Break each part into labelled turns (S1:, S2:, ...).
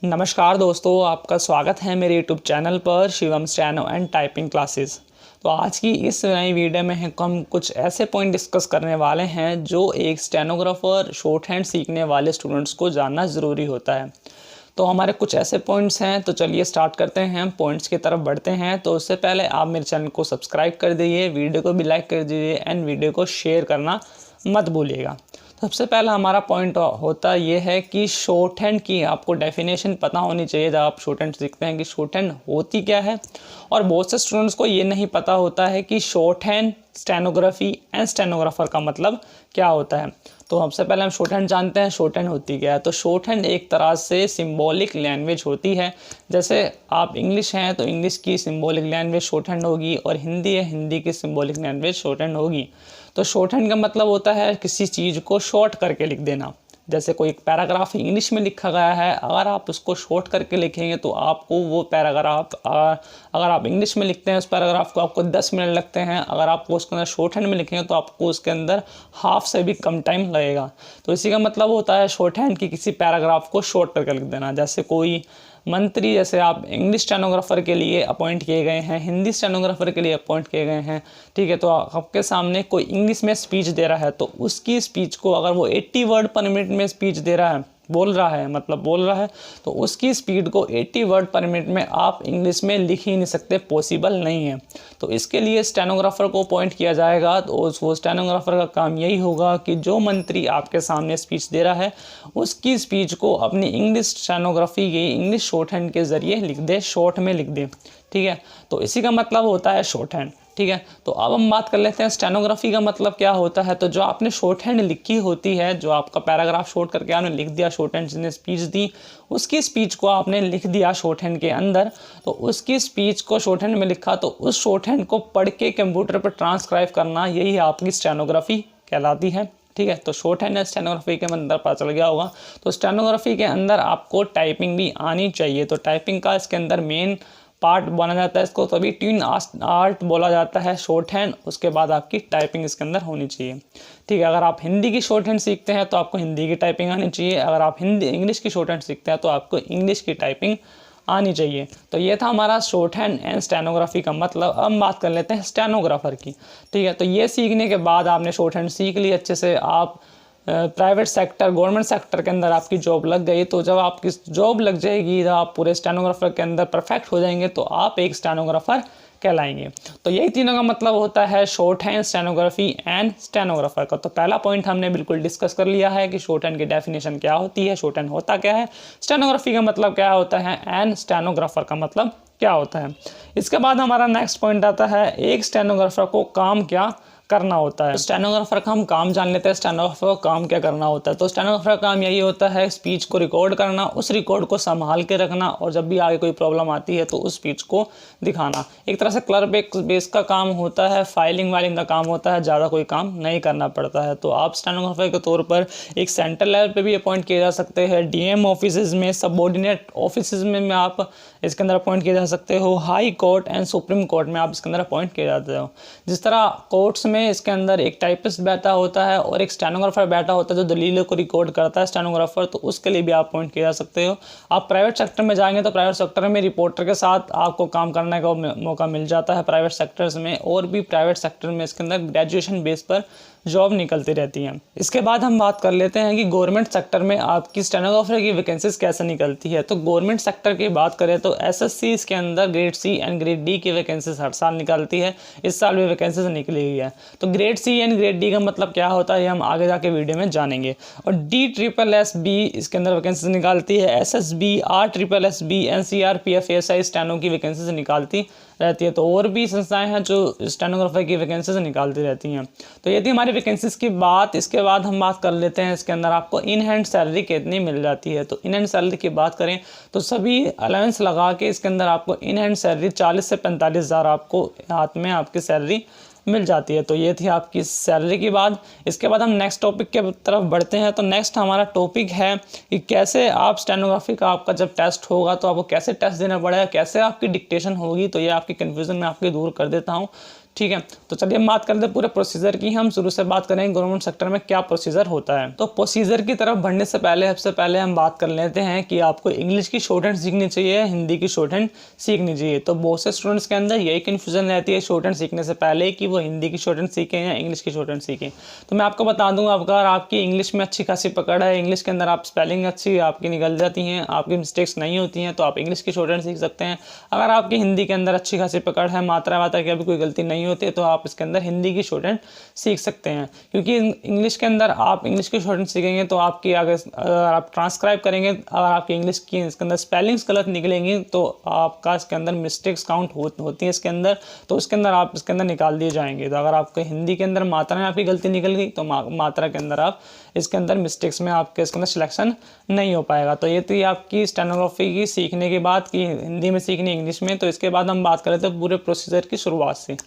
S1: नमस्कार दोस्तों, आपका स्वागत है मेरे यूट्यूब चैनल पर Shivam steno and typing classes. तो आज की इस नई वीडियो में हम कुछ ऐसे पॉइंट डिस्कस करने वाले हैं जो एक स्टेनोग्राफर शॉर्ट हैंड सीखने वाले स्टूडेंट्स को जानना ज़रूरी होता है। तो हमारे कुछ ऐसे पॉइंट्स हैं, तो चलिए स्टार्ट करते हैं, हम पॉइंट्स की तरफ बढ़ते हैं। तो उससे पहले आप मेरे चैनल को सब्सक्राइब कर दीजिए, वीडियो को भी लाइक कर दीजिए एंड वीडियो को शेयर करना मत भूलिएगा। सबसे पहला हमारा पॉइंट होता ये है कि शॉर्ट हैंड की आपको डेफिनेशन पता होनी चाहिए जब आप शॉर्ट हैंड सीखते हैं कि शॉर्ट हैंड होती क्या है। और बहुत से स्टूडेंट्स को ये नहीं पता होता है कि short hand, stenography and stenographer का मतलब क्या होता है। तो सबसे पहले हम शॉर्ट हैंड जानते हैं, शॉर्ट हैंड होती क्या है। तो शॉर्ट हैंड एक तरह से सिंबॉलिक लैंग्वेज होती है। जैसे आप इंग्लिश हैं तो इंग्लिश की सिंबॉलिक लैंग्वेज शॉर्ट हैंड होगी, और हिंदी है, हिंदी की सिंबॉलिक लैंग्वेज शॉर्ट हैंड होगी। तो शॉर्ट हैंड का मतलब होता है किसी चीज़ को शॉर्ट करके लिख देना। जैसे कोई एक पैराग्राफ इंग्लिश में लिखा गया है, अगर आप उसको शॉर्ट करके लिखेंगे तो आपको वो पैराग्राफ, अगर आप इंग्लिश में लिखते हैं उस पैराग्राफ को आपको 10 मिनट लगते हैं, अगर आपको उसके अंदर शॉर्ट हैंड में लिखेंगे तो आपको उसके अंदर हाफ से भी कम टाइम लगेगा। तो इसी का मतलब होता है शॉर्ट हैंड की किसी पैराग्राफ को शॉर्ट करके लिख देना। जैसे कोई मंत्री, जैसे आप इंग्लिश स्टेनोग्राफर के लिए अपॉइंट किए गए हैं, हिंदी स्टेनोग्राफर के लिए अपॉइंट किए गए हैं, ठीक है। तो आपके सामने कोई इंग्लिश में स्पीच दे रहा है, तो उसकी स्पीच को अगर वो 80 वर्ड पर मिनट में स्पीच दे रहा है, बोल रहा है, तो उसकी स्पीड को 80 वर्ड पर मिनट में आप इंग्लिश में लिख ही नहीं सकते, पॉसिबल नहीं है। तो इसके लिए स्टेनोग्राफर को अपॉइंट किया जाएगा। तो वो स्टेनोग्राफर का काम यही होगा कि जो मंत्री आपके सामने स्पीच दे रहा है उसकी स्पीच को अपनी इंग्लिश स्टेनोग्राफी की इंग्लिश शॉर्ट हैंड के ज़रिए लिख दे, शॉर्ट में लिख दे, ठीक है। तो इसी का मतलब होता है शॉर्ट हैंड, ठीक है। तो अब हम बात कर लेते हैं स्टेनोग्राफी का मतलब क्या होता है। तो जो आपने शॉर्ट हैंड लिखी होती है, जो आपका पैराग्राफ शॉर्ट करके आपने लिख दिया, शॉर्ट हैंड जिसने स्पीच दी उसकी स्पीच को आपने लिख दिया शॉर्ट हैंड के अंदर, तो उसकी स्पीच को शॉर्ट हैंड में लिखा, तो उस शॉर्ट हैंड को पढ़ के कंप्यूटर पर ट्रांसक्राइब करना, यही आपकी स्टेनोग्राफी कहलाती है, ठीक है। तो शॉर्ट हैंड स्टेनोग्राफी के अंदर पता चल गया होगा। तो स्टेनोग्राफी के अंदर आपको टाइपिंग भी आनी चाहिए। तो टाइपिंग का इसके अंदर मेन पार्ट बना जाता है, इसको तभी ट्विन आर्ट बोला जाता है, शॉर्ट हैंड, उसके बाद आपकी टाइपिंग इसके अंदर होनी चाहिए, ठीक है। अगर आप हिंदी की शॉर्ट हैंड सीखते हैं तो आपको हिंदी की टाइपिंग आनी चाहिए, अगर आप इंग्लिश की शॉर्ट हैंड सीखते हैं तो आपको इंग्लिश की टाइपिंग आनी चाहिए। तो ये था हमारा शॉर्ट हैंड एंड स्टेनोग्राफी का मतलब। अब हम बात कर लेते हैं स्टेनोग्राफर की, ठीक है। तो ये सीखने के बाद आपने शॉर्ट हैंड सीख ली अच्छे से, आप प्राइवेट सेक्टर, गवर्नमेंट सेक्टर के अंदर आपकी जॉब लग गई। तो जब आपकी जॉब लग जाएगी, जब आप पूरे स्टेनोग्राफर के अंदर परफेक्ट हो जाएंगे, तो आप एक स्टेनोग्राफर कहलाएंगे। तो यही तीनों का मतलब होता है short hand, stenography and stenographer का। तो पहला पॉइंट हमने बिल्कुल डिस्कस कर लिया है कि शॉर्ट हैंड की डेफिनेशन क्या होती है, शॉर्ट हैंड होता क्या है, स्टेनोग्राफी का मतलब क्या होता है एंड स्टेनोग्राफर का मतलब क्या होता है। इसके बाद हमारा नेक्स्ट पॉइंट आता है एक स्टेनोग्राफर को काम क्या करना होता है। स्टेनोग्राफर का हम काम जान लेते हैं, स्टेनोग्राफर को काम क्या करना होता है। तो स्टेनोग्राफर का काम यही होता है स्पीच को रिकॉर्ड करना, उस रिकॉर्ड को संभाल के रखना, और जब भी आगे कोई प्रॉब्लम आती है तो उस स्पीच को दिखाना। एक तरह से क्लर्क बेस का काम होता है, फाइलिंग वाइलिंग का काम होता है, ज़्यादा कोई काम नहीं करना पड़ता है। तो आप स्टेनोग्राफर के तौर पर एक सेंट्रल लेवल पर भी अपॉइंट किए जा सकते हैं, डीएम ऑफिस में, सबऑर्डिनेट ऑफिस में आप इसके अंदर अपॉइंट किए जा सकते हो, high court and supreme court में आप इसके अंदर अपॉइंट किए जाते हो। जिस तरह कोर्ट्स में इसके अंदर एक टाइपिस्ट बैठा होता है और एक स्टेनोग्राफर बैठा होता है जो दलीलों को रिकॉर्ड करता है स्टेनोग्राफर, तो उसके लिए भी आप अपॉइंट किए जा सकते हो। आप प्राइवेट सेक्टर में जाएंगे तो प्राइवेट सेक्टर में रिपोर्टर के साथ आपको काम करने का मौका मिल जाता है प्राइवेट सेक्टर्स में, और भी प्राइवेट सेक्टर में इसके अंदर ग्रेजुएशन बेस पर जॉब निकलती रहती हैं। इसके बाद हम बात कर लेते हैं कि गवर्नमेंट सेक्टर में आपकी स्टेनोग्राफर की वैकेंसीज कैसे निकलती है। तो गवर्नमेंट सेक्टर की बात करें तो एसएससी इसके अंदर grade C and grade D की वैकेंसीज हर साल निकलती है, इस साल भी वैकेंसीज निकली हुई है। तो grade C and grade D का मतलब क्या होता है ये हम आगे जाके वीडियो में जानेंगे। और DSSB इसके अंदर वैकेंसीज निकालती है, SSB, RSSB, NCRPF, ASI steno की वैकेंसीज निकालती रहती है। तो और भी संस्थाएं हैं जो स्टेनोग्राफर की वैकेंसीज निकालती रहती हैं। तो ये थी हमारी वैकेंसीज की बात। इसके बाद हम बात कर लेते हैं इसके अंदर आपको इन हैंड सैलरी कितनी मिल जाती है। तो इन हैंड सैलरी की बात करें तो सभी अलाउंस लगा के इसके अंदर आपको इन हैंड सैलरी 40 से 45 हज़ार आपको हाथ में आपकी सैलरी मिल जाती है। तो ये थी आपकी सैलरी की बात। इसके बाद हम नेक्स्ट टॉपिक के तरफ बढ़ते हैं। तो नेक्स्ट हमारा टॉपिक है कि कैसे आप स्टेनोग्राफी का आपका जब टेस्ट होगा तो आपको कैसे टेस्ट देना पड़ेगा, कैसे आपकी डिक्टेशन होगी। तो ये आपकी कन्फ्यूज़न मैं आपकी दूर कर देता हूँ। ठीक है। तो चलिए हम बात करते हैं पूरे प्रोसीजर की। हम शुरू से बात करें गवर्नमेंट सेक्टर में क्या प्रोसीजर होता है। तो प्रोसीजर की तरफ बढ़ने से पहले सबसे पहले हम बात कर लेते हैं कि आपको इंग्लिश की शॉर्ट हैंड सीखनी चाहिए, हिंदी की शॉर्ट हैंड सीखनी चाहिए। तो बहुत से स्टूडेंट्स के अंदर यही कन्फ्यूजन रहती है शॉर्ट हैंड सीखने से पहले कि वो हिंदी की शॉर्ट हैंड सीखें या इंग्लिश की शॉर्ट हैंड सीखें। तो मैं आपको बता दूंगा, अगर आपकी इंग्लिश में अच्छी खासी पकड़ है, इंग्लिश के अंदर आप स्पेलिंग अच्छी आपकी निकल जाती हैं, आपकी मिस्टेक्स नहीं होती हैं, तो आप इंग्लिश की शॉर्ट हैंड सीख सकते हैं। अगर आपकी हिंदी के अंदर अच्छी खासी पकड़ है, मात्रा की अभी कोई गलती नहीं होती है, तो आप इसके अंदर हिंदी की शॉर्ट हैंड सीख सकते हैं। क्योंकि इंग्लिश के अंदर आप इंग्लिश की शॉर्ट हैंड सीखेंगे तो आपकी अगर आप ट्रांसक्राइब करेंगे, अगर आपकी इंग्लिश की इसके अंदर स्पेलिंग्स गलत निकलेंगी तो आपका इसके अंदर मिस्टेक्स काउंट होती हैं इसके अंदर, तो उसके अंदर आप इसके अंदर निकाल दिए जाएंगे। तो अगर आपको हिंदी के अंदर मात्रा में आपकी गलती निकल गई तो मात्रा के अंदर आप इसके अंदर मिस्टेक्स में आपके इसके अंदर सिलेक्शन नहीं हो पाएगा। तो ये थी आपकी स्टेनोग्राफी की सीखने के बाद कि हिंदी में सीखनी, इंग्लिश में। तो इसके बाद हम बात करें तो पूरे प्रोसीजर की शुरुआत से।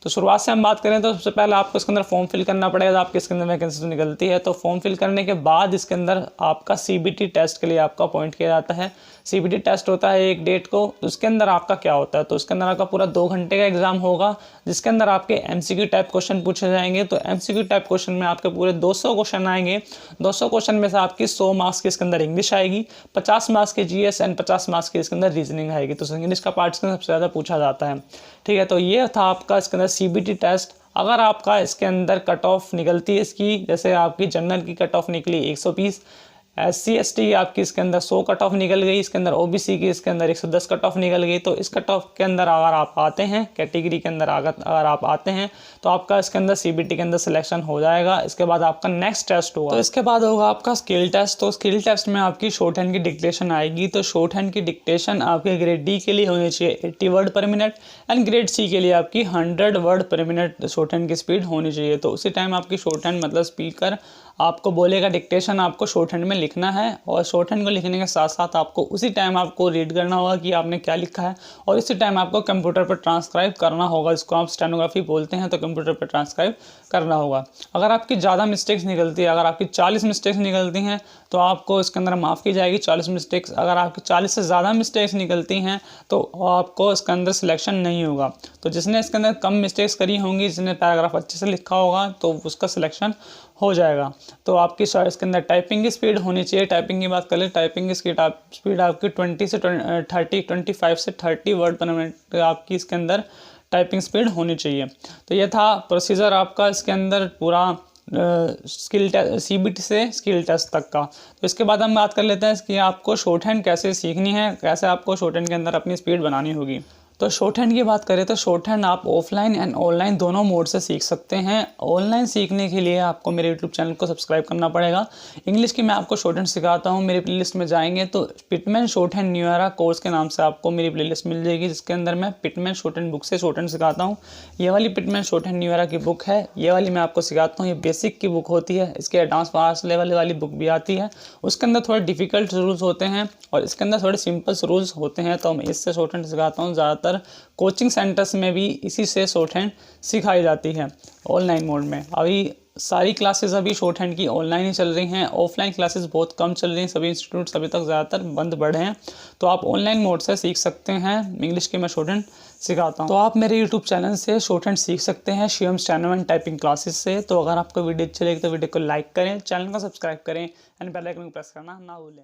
S1: तो शुरुआत से हम बात करें तो सबसे पहले आपको इसके अंदर फॉर्म फिल करना पड़ेगा। तो आपके इसके अंदर वैकेंसी निकलती है, तो फॉर्म फिल करने के बाद इसके अंदर आपका CBT टेस्ट के लिए आपका अपॉइंट किया जाता है। CBT टेस्ट होता है एक डेट को। तो उसके अंदर आपका क्या होता है, तो उसके अंदर आपका पूरा 2 घंटे का एग्जाम होगा, जिसके अंदर आपके MCQ टाइप क्वेश्चन पूछे जाएंगे। तो MCQ टाइप क्वेश्चन में आपके पूरे 200 क्वेश्चन आएंगे। 200 क्वेश्चन में से आपकी 100 मार्क्स के इसके अंदर इंग्लिश आएगी, 50 मार्क्स के GS एंड 50 मार्क्स के इसके अंदर रीजनिंग आएगी। तो इंग्लिश का पार्ट इसके अंदर सबसे ज़्यादा पूछा जाता है। ठीक है, तो ये था आपका इसके अंदर CBT टेस्ट। अगर आपका इसके अंदर कट ऑफ निकलती है इसकी, जैसे आपकी जनरल की कट ऑफ निकली 120, SC ST आपकी इसके अंदर 100 कट ऑफ निकल गई, इसके अंदर OBC की इसके अंदर 110 कट ऑफ निकल गई। तो इस कट ऑफ के अंदर अगर आप आते हैं, कैटेगरी के अंदर अगर आप आते हैं तो आपका इसके अंदर CBT के अंदर सिलेक्शन हो जाएगा। इसके बाद आपका नेक्स्ट टेस्ट होगा। तो इसके बाद होगा आपका स्किल टेस्ट। तो स्किल टेस्ट में आपकी शॉर्ट हैंड की डिक्टेशन आएगी। तो शॉर्ट हैंड की डिक्टेशन आपके ग्रेड D के लिए होनी चाहिए 80 वर्ड पर मिनट एंड ग्रेड C के लिए आपकी 100 वर्ड पर मिनट शॉर्ट हैंड की स्पीड होनी चाहिए। तो उसी टाइम आपकी शॉर्ट हैंड मतलब स्पीकर आपको बोलेगा डिक्टेशन आपको शॉर्ट हैंड में लिखना है, और शॉर्ट हैंड को लिखने के साथ साथ आपको उसी टाइम आपको रीड करना होगा कि आपने क्या लिखा है, और इसी टाइम आपको कंप्यूटर पर ट्रांसक्राइब करना होगा। इसको आप स्टेनोग्राफी बोलते हैं। तो कंप्यूटर पर ट्रांसक्राइब करना होगा। अगर आपकी ज़्यादा मिस्टेक्स निकलती है, अगर आपकी 40 मिस्टेक्स निकलती हैं तो आपको इसके अंदर माफ़ की जाएगी 40 मिस्टेक्स। अगर आपकी 40 से ज़्यादा मिस्टेक्स निकलती हैं तो आपको इसके अंदर सिलेक्शन नहीं होगा। तो जिसने इसके अंदर कम मिस्टेक्स करी होंगी, जिसने पैराग्राफ अच्छे से लिखा होगा, तो उसका सिलेक्शन हो जाएगा। तो आपकी इसके अंदर टाइपिंग की स्पीड होनी चाहिए। टाइपिंग की बात करें, टाइपिंग की स्पीड आपकी 20 से 25 से 30 वर्ड पर मिनट आपकी इसके अंदर टाइपिंग स्पीड होनी चाहिए। तो ये था प्रोसीजर आपका इसके अंदर पूरा स्किल CBT से स्किल टेस्ट तक का। तो इसके बाद हम बात कर लेते हैं कि आपको शॉर्ट हैंड कैसे सीखनी है, कैसे आपको शॉर्ट हैंड के अंदर अपनी स्पीड बनानी होगी। तो शॉर्ट हैंड की बात करें तो शॉर्ट हैंड आप ऑफलाइन एंड ऑनलाइन दोनों मोड से सीख सकते हैं। ऑनलाइन सीखने के लिए आपको मेरे यूट्यूब चैनल को सब्सक्राइब करना पड़ेगा। इंग्लिश की मैं आपको शॉर्ट हैंड सिखाता हूँ। मेरी प्लेलिस्ट में जाएंगे तो Pitman short hand new era course के नाम से आपको मेरी प्लेलिस्ट मिल जाएगी, जिसके अंदर मैं पिटमैन शॉर्ट हैंड बुक से शॉर्ट हैंड सिखाता हूँ। ये वाली Pitman short hand new era की बुक है, ये वाली मैं आपको सिखाता हूँ। ये बेसिक की बुक होती है, इसके एडवांस फास्ट लेवल वाली बुक भी आती है। उसके अंदर थोड़े डिफिकल्ट रूल्स होते हैं और इसके अंदर थोड़े सिंपल रूल्स होते हैं। तो मैं इससे शॉर्ट हैंड सिखाता हूँ। ज़्यादातर कोचिंग सेंटर्स में भी इसी से शॉर्ट हैंड सिखाई जाती है ऑनलाइन मोड में। अभी सारी क्लासेस अभी शॉर्ट हैंड की ऑनलाइन ही चल रही हैं, ऑफलाइन क्लासेस बहुत कम चल रही हैं। सभी इंस्टीट्यूट्स अभी तक ज़्यादातर बंद पड़े हैं। तो आप ऑनलाइन मोड से सीख सकते हैं। इंग्लिश की मैं शॉर्ट हैंड सिखाता हूँ। तो आप मेरे यूट्यूब चैनल से शॉर्ट हैंड सीख सकते हैं, Shivam steno and typing classes से। तो अगर आपको वीडियो अच्छी लगी तो वीडियो को लाइक करें, चैनल को सब्सक्राइब करें एंड बेल आइकन को प्रेस करना ना भूलें।